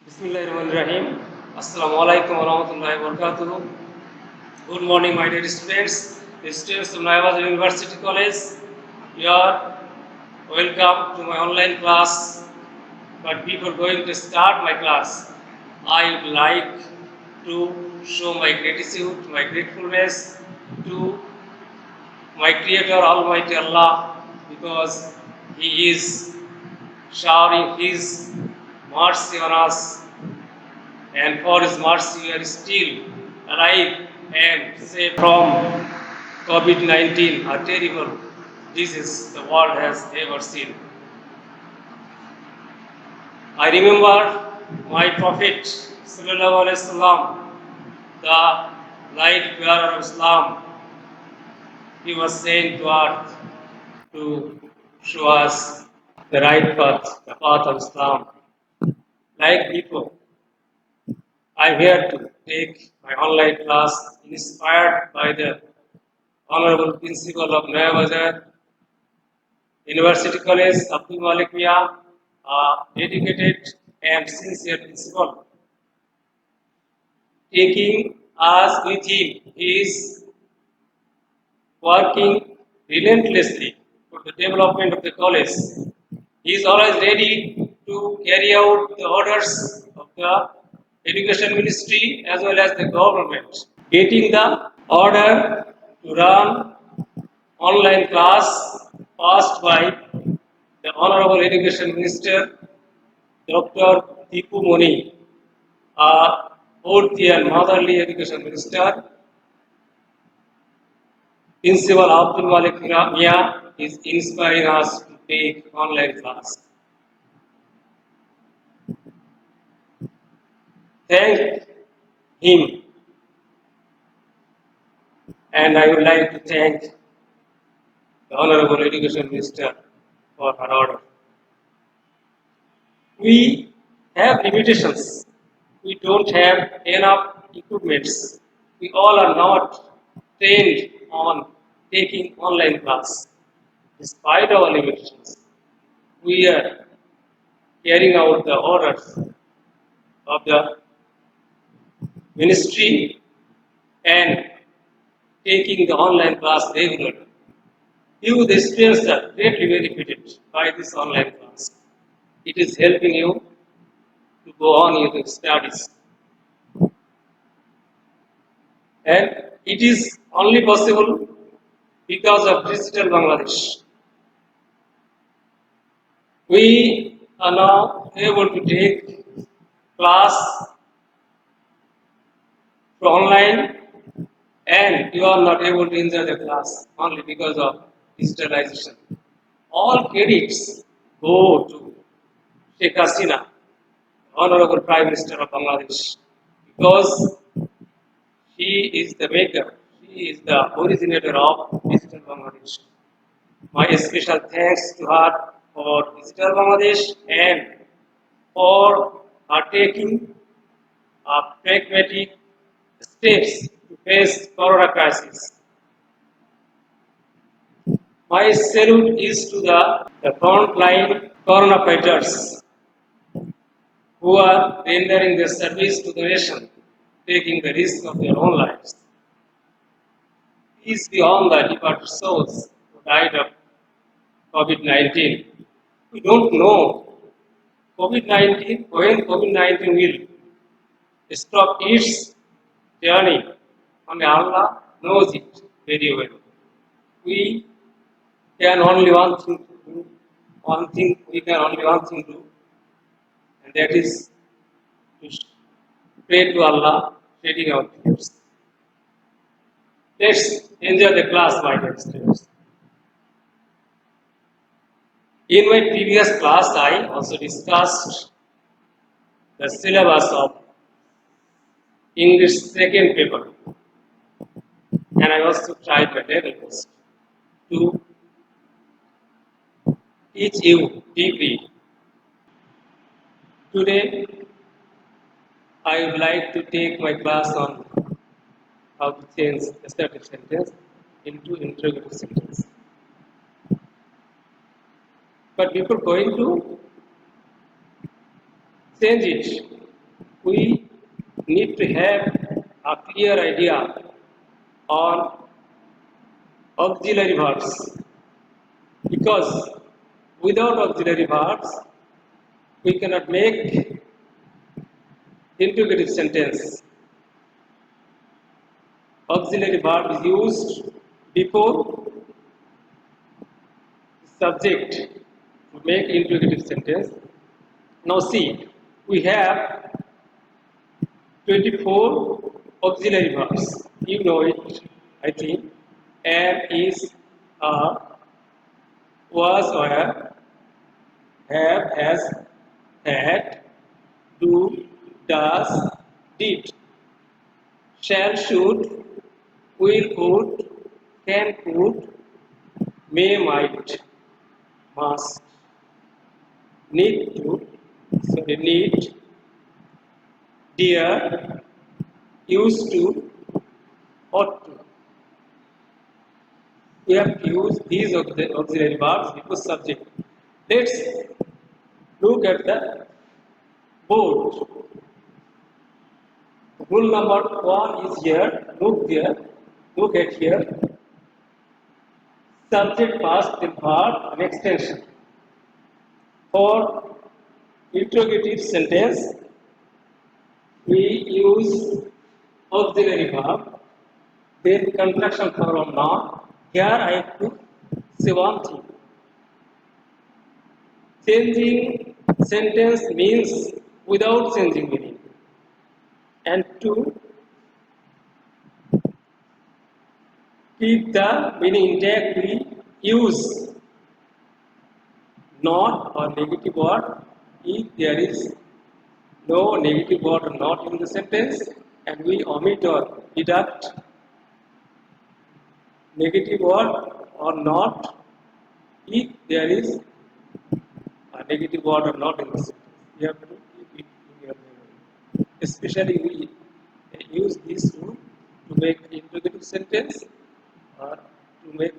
Bismillahirrahmanirrahim. Assalamu alaikum warahmatullahi wabarakatuh. Good morning, my dear students. The students of Nayabad University College, you are welcome to my online class. But before going to start my class, I would like to show my gratitude, my gratefulness to my Creator Almighty Allah, because He is showering His mercy on us, and for His mercy we are still alive and safe from COVID-19, a terrible disease the world has ever seen. I remember my Prophet Sallallahu Alaihi Wasallam, the light bearer of Islam. He was sent to earth to show us the right path, the path of Islam. Like before, I'm here to take my online class inspired by the Honorable Principal of Naya Bazar University College, Abdul Malik Mia, a dedicated and sincere principal. Taking us with him, he is working relentlessly for the development of the college. He is always ready to carry out the orders of the Education Ministry as well as the government. Getting the order to run online class passed by the Honorable Education Minister Dr. Deepu Moni, a fourth year motherly education minister. Principal Abdul Malik Mia is inspiring us to take online class. Thank him, and I would like to thank the Honorable Education Minister for her order. We have limitations. We don't have enough equipments. We all are not trained on taking online class. Despite our limitations, we are carrying out the orders of the ministry and taking the online class regularly. You, the students, are greatly benefited by this online class. It is helping you to go on with your studies. And it is only possible because of Digital Bangladesh. We are now able to take class online, and you are not able to enjoy the class only because of digitalization. All credits go to Sheikh Hasina, Honorable Prime Minister of Bangladesh, because she is the maker, she is the originator of Digital Bangladesh. My special thanks to her for Digital Bangladesh and for her taking pragmatic steps to face Corona crisis. My salute is to the frontline Corona fighters who are rendering their service to the nation, taking the risk of their own lives. Peace be on the departed souls who died of COVID-19. We don't know COVID-19 when COVID-19 will stop its journey. Only Allah knows it very well. We can only one thing do, one thing we can only one thing do, and that is to pray to Allah, shedding our tears. Let's enjoy the class, my dear students. In my previous class, I also discussed the syllabus of English second paper, and I also tried my level best to teach you deeply. Today, I would like to take my class on how to change assertive sentence into interrogative sentence. But before going to change it, we need to have a clear idea on auxiliary verbs, because without auxiliary verbs we cannot make interrogative sentence. Auxiliary verb is used before subject to make interrogative sentence. Now see, we have 24 auxiliary verbs. You know it, I think. Am, is, are, was, were, have, has, had, do, does, did, shall, should, will, would, can, could, may, might, must, need, dear, used to, ought to. We have to use these auxiliary verbs before subject. Let's look at the board. Rule number 1 is here. Look there. Look at here. Subject, past, then verb, and extension. For interrogative sentence, we use auxiliary verb, then contraction form noun. Here I have to say one thing. Changing sentence means without changing meaning. And to keep the meaning intact, we use not or negative word if there is no negative word or not in the sentence, and we omit or deduct negative word or not if there is a negative word or not in the sentence. You have to keep it in your memory. Especially we use this rule to make interrogative sentence or to make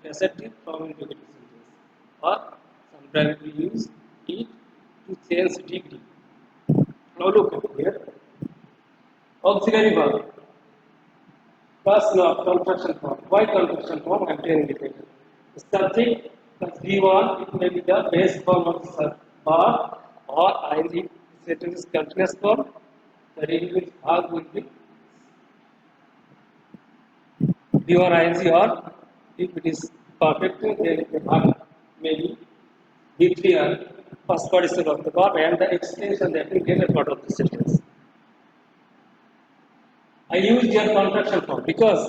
assertive from interrogative sentence, or sometimes we use it to change degree. Now look at here. Auxiliary verb. First law, contraction form. Why contraction form? I am telling it later. The subject plus V1, it may be the base form of the verb, or ing sentence is continuous form. The derivative verb will be V1 ing, or if it is perfect, then the verb may be V3 or first participle of the verb and the extension, the aggregated part of the sentence. I used here contraction form because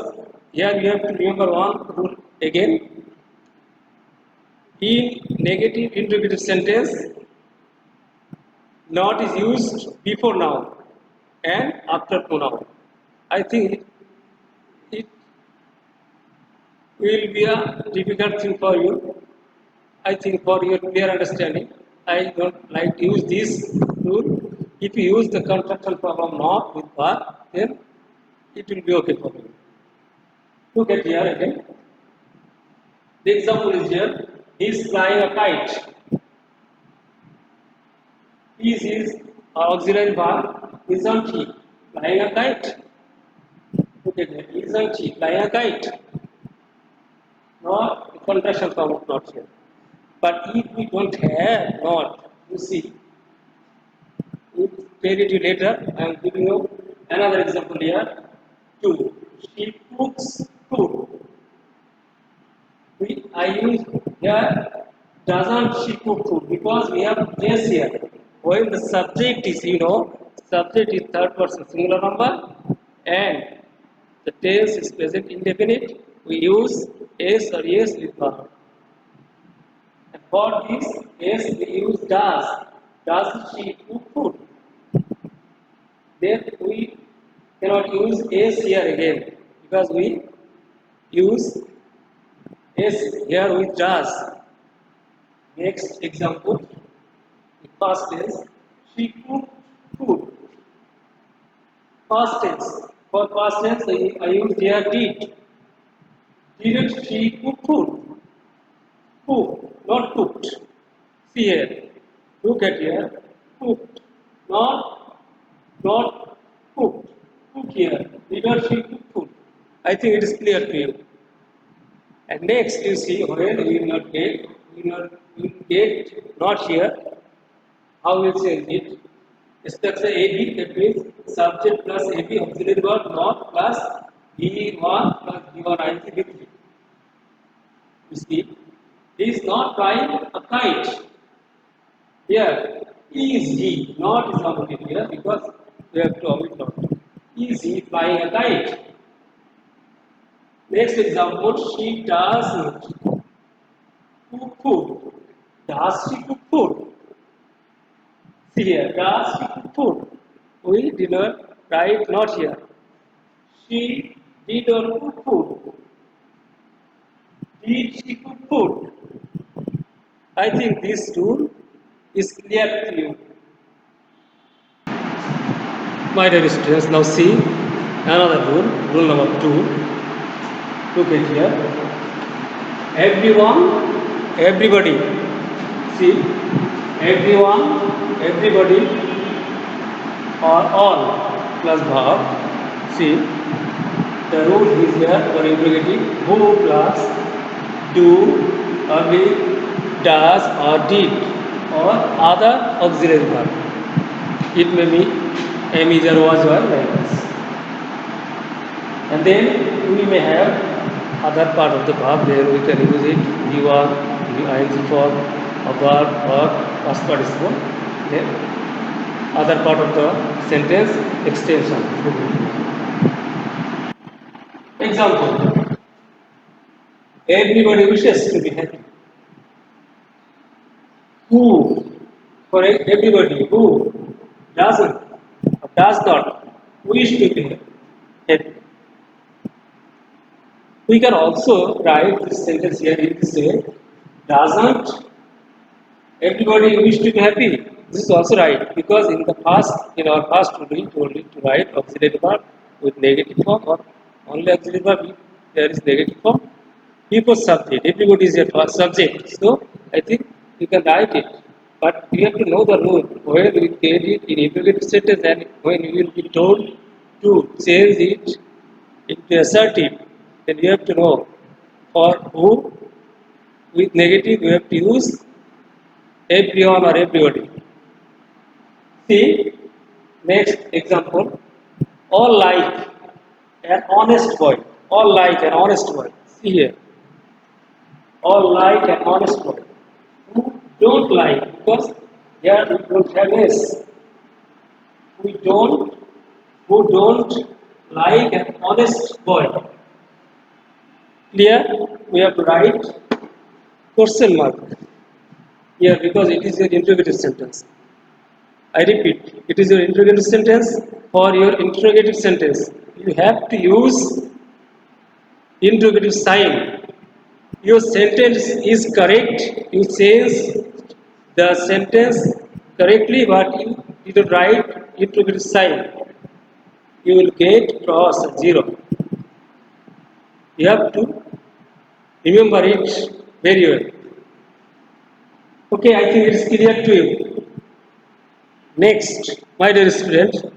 here you have to remember one rule again. In negative interrogative sentence, not is used before noun and after pronoun. I think it will be a difficult thing for you. I think for your clear understanding, I don't like to use this rule. If you use the contraction form of not with verb, then it will be okay for you. Look at here again. The example is here. He is flying a kite. Is auxiliary verb. Isn't he flying a kite? Look at here. Isn't he flying a kite? Not the contraction form of not here. But if we don't have not, you see, we'll tell it you later. I am giving you another example here. 2. She cooks food. I use here doesn't she cook food because we have yes here. When the subject is, subject is third person singular number and the tense is present indefinite, we use s or yes with verb. And for this, yes, we use does. Does she cook food? Then we cannot use s here again because we use s here with does. Next example, the past tense, she cooked food. Past tense, for past tense I use here did. Didn't she cook food? Cooked, not cooked. See here, look at here, cooked, not not cooked. Cook here. Did not she cook food? I think it is clear to you. And next you see when we will not get not here, how we will change it? Structure AB, that means subject plus AB, auxiliary verb not plus V1 plus V1 INC V3. You see, he is not flying a kite. Here, is he, not is not here because we have to omit not. Is he flying a kite? Next example, she does cook food. Does she cook food? See here, does she cook food? We did not write not here. She did not cook food. Did she cook food? I think this rule is clear to you. My dear students, now see another rule, rule number 2. Look at here. Everyone, everybody. See, everyone, everybody, or all plus verb. See, the rule is here for interrogative who plus do, or will, does, or did, or other auxiliary verb. It may be am, is, or was, or like this. And then we may have other part of the verb where we can use it V1, ing form, a verb, or past participle. Then other part of the sentence extension. Example: everybody wishes to be happy. Who? For everybody, who doesn't or does not wish to be happy. We can also write this sentence here in this way: doesn't everybody wish to be happy? This is also right because in our past we told it to write auxiliary verb with negative form or only auxiliary verb if there is negative form before subject. Everybody is a first subject, so I think you can write it. But you have to know the rule when we get it in interrogative sentence and when you will be told to change it into assertive, then you have to know for who with negative you have to use everyone or everybody. See, next example. All like an honest boy. All like an honest boy. See here. All like an honest boy. Who don't like? Because here we don't have S. We don't. Who don't like an honest boy? Clear? We have to write question mark here because it is an interrogative sentence. I repeat, it is your interrogative sentence. For your interrogative sentence, you have to use interrogative sign. Your sentence is correct. You change the sentence correctly, but you did not write interrogative sign. You will get cross 0. You have to remember it very well. Okay, I think it is clear to you. Next, my dear student,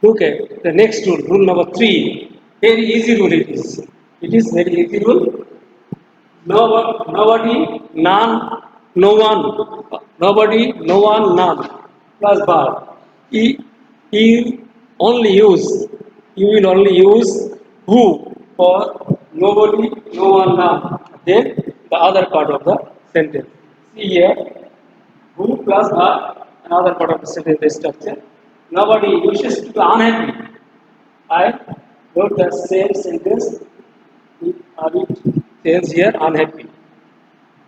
look at the next rule, rule number 3. Very easy rule it is. It is very easy rule. Nobody, none, no one. Nobody, no one, none. Plus verb. You only use, you will only use who for nobody, no one, none. Then the other part of the sentence. See here, who plus verb, another part of the sentence structure. Nobody wishes to be unhappy. I wrote the same sentence with it says here unhappy.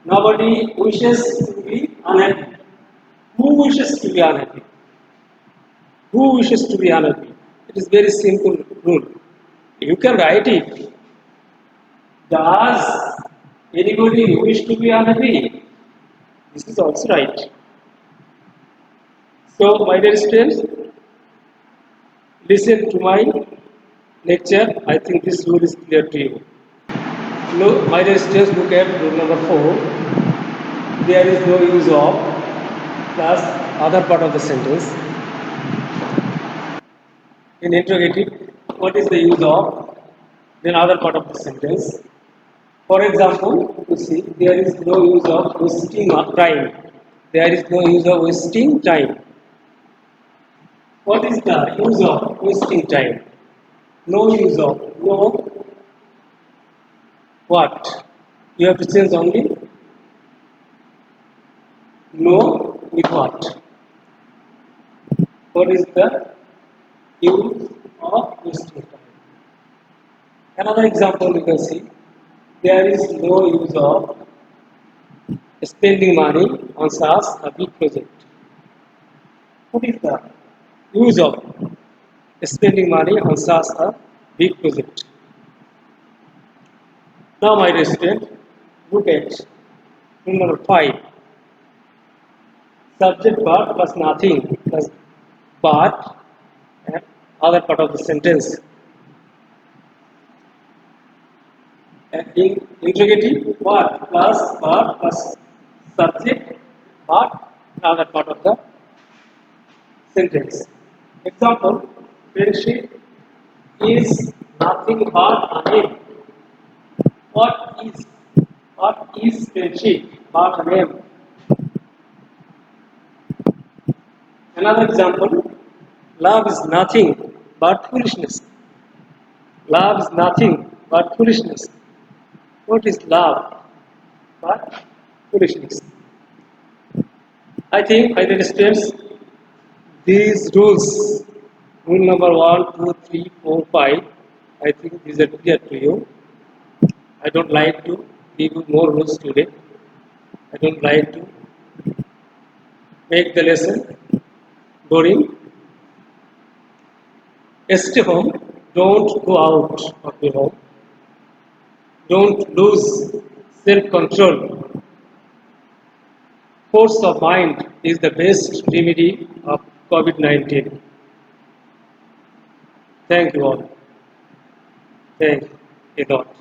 Nobody wishes to be unhappy. Who wishes to be unhappy? Who wishes to be unhappy? It is very simple rule. You can write it. Does anybody wish to be unhappy? This is also right. So, my dear students, listen to my lecture. I think this rule is clear to you. Look, my dear students, look at rule number 4. There is no use of plus other part of the sentence. In interrogative, what is the use of? Then other part of the sentence. For example, you see, there is no use of wasting time. There is no use of wasting time. What is the use of wasting time? No use of. No what? You have to change only no with what? What is the use of wasting time? Another example you can see, there is no use of spending money on such a big project. What is the use of spending money on such a big project? Now, my dear student, look at rule number 5. Subject verb plus nothing plus but and other part of the sentence. And in interrogative, what plus verb plus subject but other part of the sentence. Example, friendship is nothing but a name. What is friendship but a name? Another example, love is nothing but foolishness. Love is nothing but foolishness. What is love but foolishness? I think, my dear students, these rules, rule number 1, 2, 3, 4, 5, I think these are clear to you. I don't like to give you more rules today. I don't like to make the lesson boring. Stay home. Don't go out of your home. Don't lose self-control. Force of mind is the best remedy of COVID-19. Thank you all. Thank you a lot.